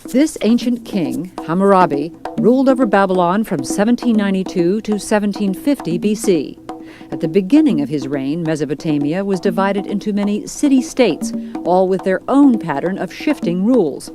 This ancient king, Hammurabi, ruled over Babylon from 1792 to 1750 BC. At the beginning of his reign, Mesopotamia was divided into many city-states, all with their own pattern of shifting rules.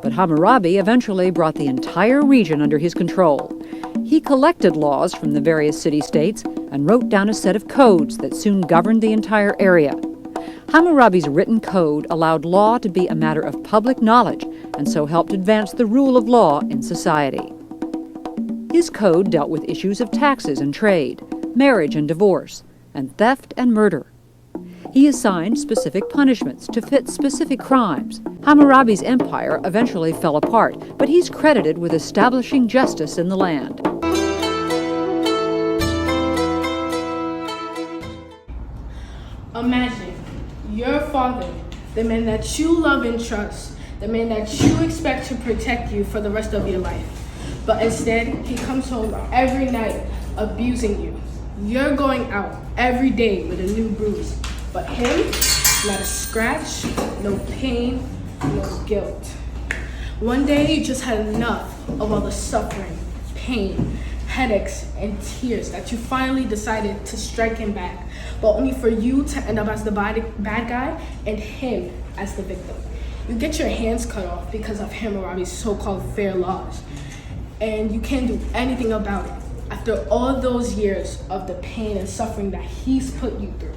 But Hammurabi eventually brought the entire region under his control. He collected laws from the various city-states and wrote down a set of codes that soon governed the entire area. Hammurabi's written code allowed law to be a matter of public knowledge and so helped advance the rule of law in society. His code dealt with issues of taxes and trade, marriage and divorce, and theft and murder. He assigned specific punishments to fit specific crimes. Hammurabi's empire eventually fell apart, but he's credited with establishing justice in the land. Imagine your father, the man that you love and trust, the man that you expect to protect you for the rest of your life. But instead, he comes home every night abusing you. You're going out every day with a new bruise. But him, not a scratch, no pain, no guilt. One day you just had enough of all the suffering, pain, headaches, and tears that you finally decided to strike him back, but only for you to end up as the bad guy and him as the victim. You get your hands cut off because of Hammurabi's so-called fair laws, and you can't do anything about it after all those years of the pain and suffering that he's put you through.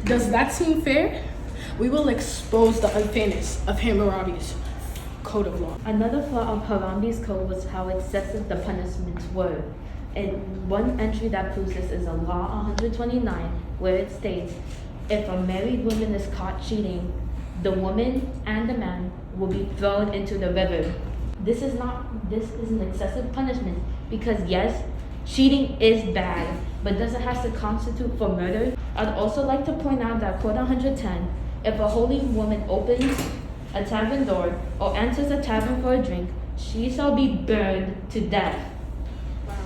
Does that seem fair? We will expose the unfairness of Hammurabi's code of law. Another flaw of Hammurabi's code was how excessive the punishments were. And one entry that proves this is in Law 129, where it states, if a married woman is caught cheating, the woman and the man will be thrown into the river. This is an excessive punishment because yes, cheating is bad, but does it have to constitute for murder? I'd also like to point out that Code 110, if a holy woman opens a tavern door or enters a tavern for a drink, she shall be burned to death.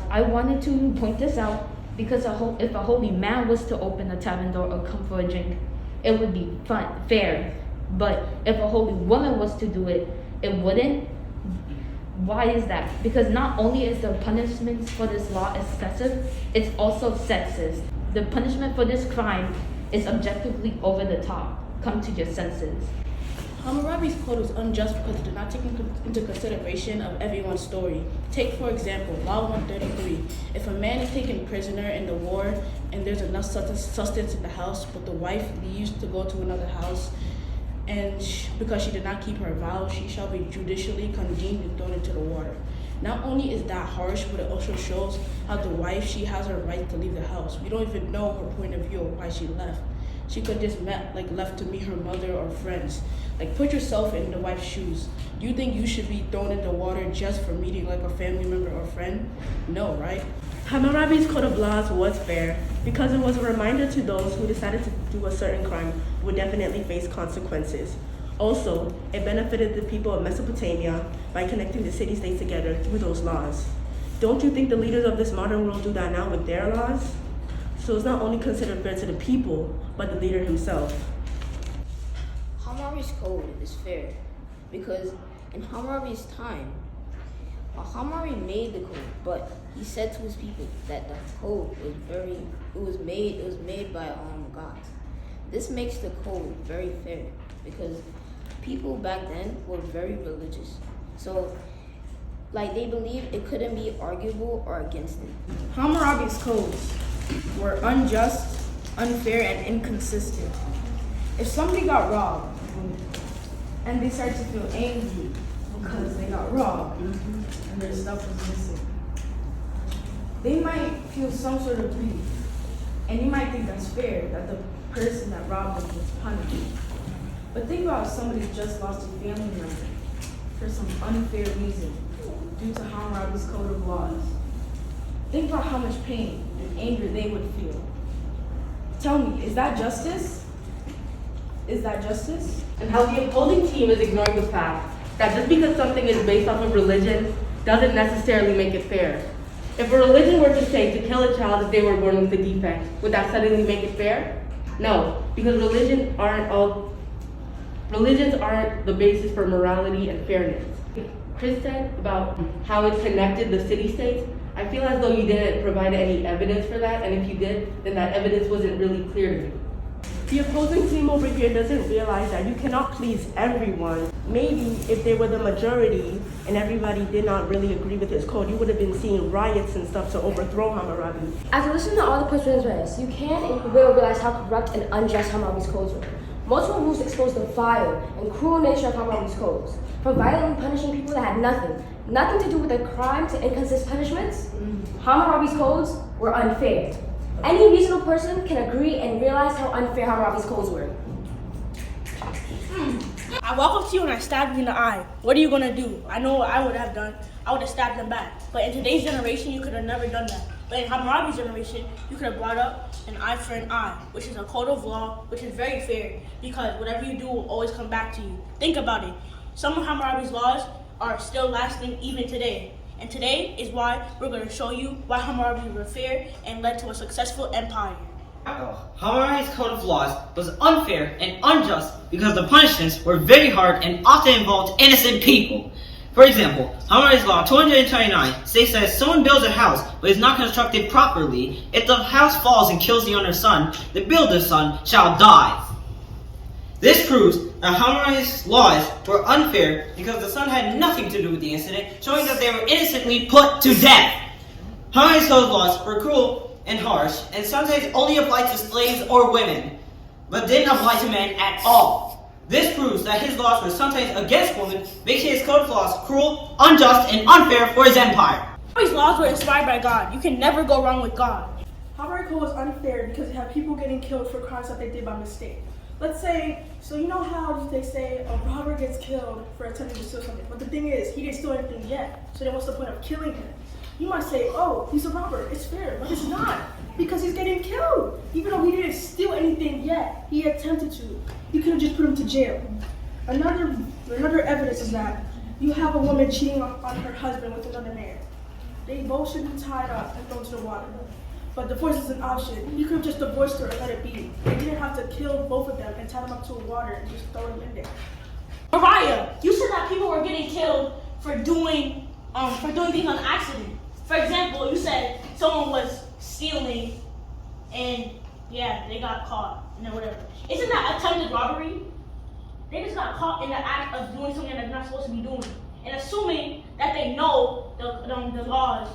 I wanted to point this out because if a holy man was to open a tavern door or come for a drink, it would be fair. But if a holy woman was to do it, it wouldn't. Why is that? Because not only is the punishment for this law excessive, it's also sexist. The punishment for this crime is objectively over the top. Come to your senses. Hammurabi's code was unjust because it did not take into consideration of everyone's story. Take, for example, Law 133. If a man is taken prisoner in the war and there's enough sustenance in the house, but the wife leaves to go to another house, and because she did not keep her vow, she shall be judicially condemned and thrown into the water. Not only is that harsh, but it also shows how the wife, she has her right to leave the house. We don't even know her point of view of why she left. She could just left to meet her mother or friends. Put yourself in the wife's shoes. Do you think you should be thrown in the water just for meeting a family member or friend? No, right? Hammurabi's code of laws was fair because it was a reminder to those who decided to do a certain crime would definitely face consequences. Also, it benefited the people of Mesopotamia by connecting the city-states together through those laws. Don't you think the leaders of this modern world do that now with their laws? So it's not only considered fair to the people, but the leader himself. Hammurabi's code is fair because in Hammurabi's time, Hammurabi made the code, but he said to his people that the code was made by gods. This makes the code very fair because people back then were very religious. So they believed it couldn't be arguable or against it. Hammurabi's codes were unjust, unfair, and inconsistent. If somebody got robbed and they started to feel angry because they got robbed and their stuff was missing, they might feel some sort of grief, and you might think that's fair that the person that robbed them was punished. But think about if somebody just lost a family member for some unfair reason due to Hammurabi's code of laws. Think about how much pain and anger they would feel. Tell me, is that justice? Is that justice? And how the opposing team is ignoring the fact that just because something is based off of religion doesn't necessarily make it fair. If a religion were to say to kill a child if they were born with a defect, would that suddenly make it fair? No, because religions aren't the basis for morality and fairness. Chris said about how it connected the city-states, I feel as though you didn't provide any evidence for that, and if you did, then that evidence wasn't really clear to me. The opposing team over here doesn't realize that you cannot please everyone. Maybe if they were the majority and everybody did not really agree with his code, you would have been seeing riots and stuff to overthrow Hammurabi. As you listen to all the points raised, you can and you will realize how corrupt and unjust Hammurabi's codes were. Multiple rules expose the vile and cruel nature of Hammurabi's codes, from violently punishing people that had nothing to do with their crime to inconsistent punishments. Hammurabi's codes were unfair. Any reasonable person can agree and realize how unfair Hammurabi's codes were. I walk up to you and I stab you in the eye. What are you gonna do? I know what I would have done. I would have stabbed them back. But in today's generation, you could have never done that. But in Hammurabi's generation, you could have brought up an eye for an eye, which is a code of law, which is very fair, because whatever you do will always come back to you. Think about it. Some of Hammurabi's laws are still lasting even today. And today is why we're going to show you why Hammurabi were fair and led to a successful empire. Hammurabi's code of laws was unfair and unjust because the punishments were very hard and often involved innocent people. For example, Hammurabi's law 229 states that if someone builds a house but is not constructed properly, if the house falls and kills the owner's son, the builder's son shall die. This proves that Hammurabi's laws were unfair because the son had nothing to do with the incident, showing that they were innocently put to death. Hammurabi's code of laws were cruel and harsh, and sometimes only applied to slaves or women, but didn't apply to men at all. This proves that his laws were sometimes against women, making his code of laws cruel, unjust, and unfair for his empire. Hammurabi's laws were inspired by God. You can never go wrong with God. Hammurabi code was unfair because it had people getting killed for crimes that they did by mistake. Let's say, so you know how they say a robber gets killed for attempting to steal something, but the thing is, he didn't steal anything yet, so then what's the point of killing him? You might say, oh, he's a robber, it's fair, but it's not, because he's getting killed. Even though he didn't steal anything yet, he attempted to. You could have just put him to jail. Another evidence is that you have a woman cheating on her husband with another man. They both should be tied up and thrown to the water. But divorce is an option. You could have just divorced her and let it be. They didn't have to kill both of them and tie them up to water and just throw them in there. Mariah, you said that people were getting killed for doing things on accident. For example, you said someone was stealing and they got caught and then whatever. Isn't that attempted robbery? They just got caught in the act of doing something that they're not supposed to be doing. And assuming that they know the laws,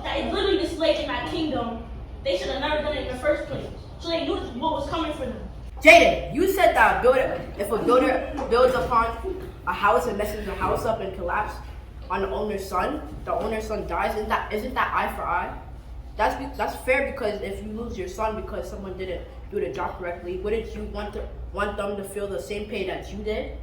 that it literally displayed in that kingdom, they should have never done it in the first place. So they knew what was coming for them. Jaden, you said that if a builder builds upon a house and messes the house up and collapses on the owner's son dies. Isn't that eye for eye? That's fair, because if you lose your son because someone didn't do the job correctly, wouldn't you want them to feel the same pain that you did?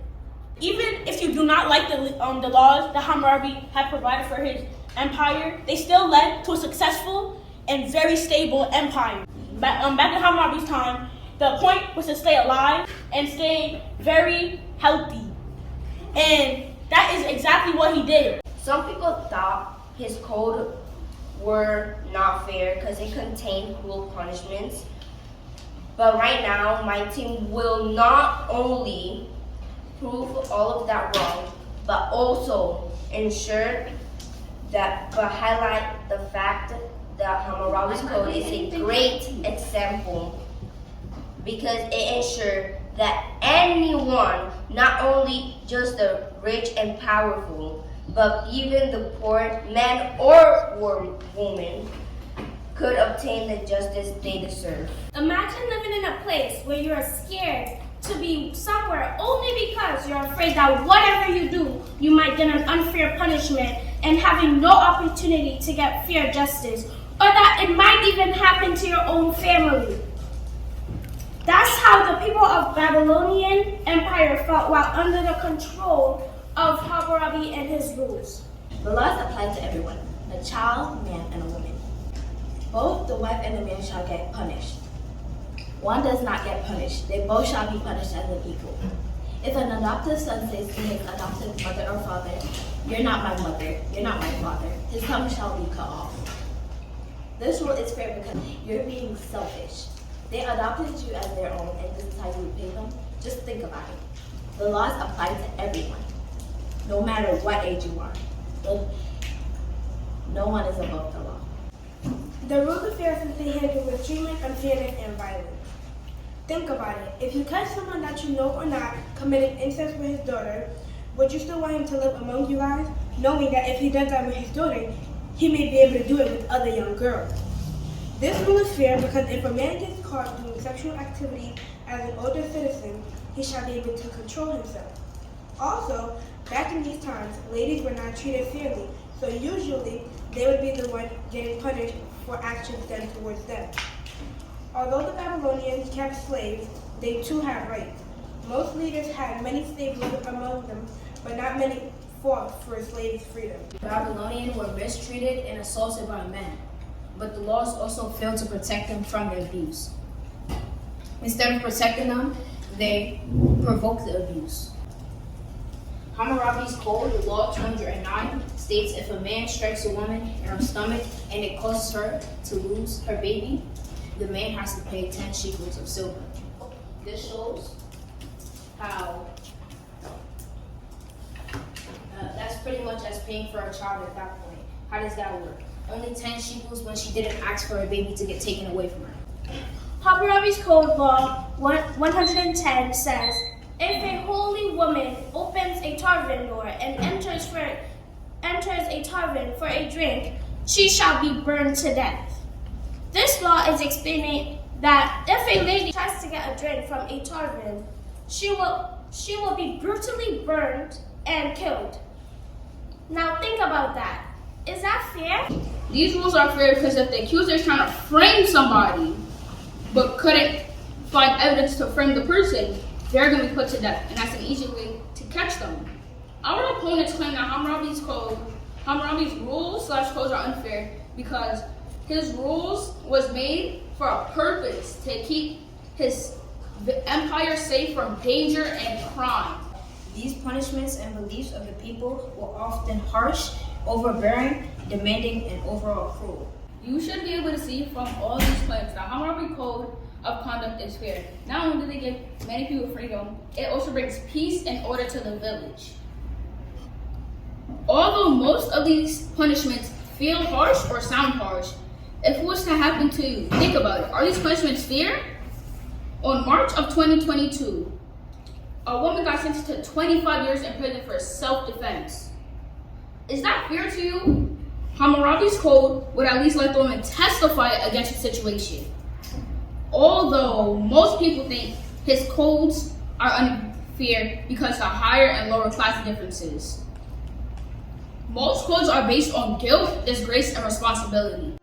Even if you do not like the laws that Hammurabi had provided for his empire, they still led to a successful and very stable empire. Back in Hammurabi's time, the point was to stay alive and stay very healthy. And that is exactly what he did. Some people thought his code were not fair because it contained cruel punishments. But right now, my team will not only prove all of that wrong, but also highlight the fact that Hammurabi's code is a great example, because it ensured that anyone, not only just the rich and powerful, but even the poor, men or women, could obtain the justice they deserve. Imagine living in a place where you're scared to be somewhere only because you're afraid that whatever you do, you might get an unfair punishment, and having no opportunity to get fair justice, or that it might even happen to your own family. That's how the people of Babylonian Empire felt while under the control of Hammurabi and his rules. The laws apply to everyone, a child, man, and a woman. Both the wife and the man shall get punished. One does not get punished. They both shall be punished as an equal. If an adopted son says to his adopted mother or father, "You're not my mother, you're not my father," his tongue shall be cut off. This rule is fair because you're being selfish. They adopted you as their own, and this is how you repay them. Just think about it. The laws apply to everyone. no matter what age you are. No one is above the law. The rules of fair is they handle with treatment, unfairness, and violence. Think about it. If you catch someone that you know or not committing incest with his daughter, would you still want him to live among you guys, knowing that if he does that with his daughter, he may be able to do it with other young girls? This rule is fair because if a man gets caught doing sexual activity as an older citizen, he shall be able to control himself. Also, back in these times, ladies were not treated fairly, so usually they would be the one getting punished for actions done towards them. Although the Babylonians kept slaves, they too had rights. Most leaders had many slaves among them, but not many fought for slaves' freedom. The Babylonians were mistreated and assaulted by men, but the laws also failed to protect them from their abuse. Instead of protecting them, they provoked the abuse. Hammurabi's Code, Law 209, states if a man strikes a woman in her stomach and it causes her to lose her baby, the man has to pay 10 shekels of silver. This shows how that's pretty much as paying for a child at that point. How does that work? Only 10 shekels when she didn't ask for her baby to get taken away from her. Hammurabi's Code Law 110 says, if a holy woman opens a tavern door and enters a tavern for a drink, she shall be burned to death. This law is explaining that if a lady tries to get a drink from a tavern, she will be brutally burned and killed. Now think about that. Is that fair? These rules are fair because if the accuser is trying to frame somebody but couldn't find evidence to frame the person, they're going to be put to death, and that's an easy way to catch them. Our opponents claim that Hammurabi's rules/codes are unfair because his rules was made for a purpose, to keep his empire safe from danger and crime. These punishments and beliefs of the people were often harsh, overbearing, demanding, and overall cruel. You should be able to see from all these claims that Hammurabi Code of Conduct is fair. Not only do they give many people freedom, it also brings peace and order to the village. Although most of these punishments feel harsh or sound harsh, if it was to happen to you, think about it. Are these punishments fair? On March of 2022, a woman got sentenced to 25 years in prison for self-defense. Is that fair to you? Hammurabi's Code would at least let the woman testify against the situation. Although most people think his codes are unfair because of higher and lower class differences. Most codes are based on guilt, disgrace, and responsibility.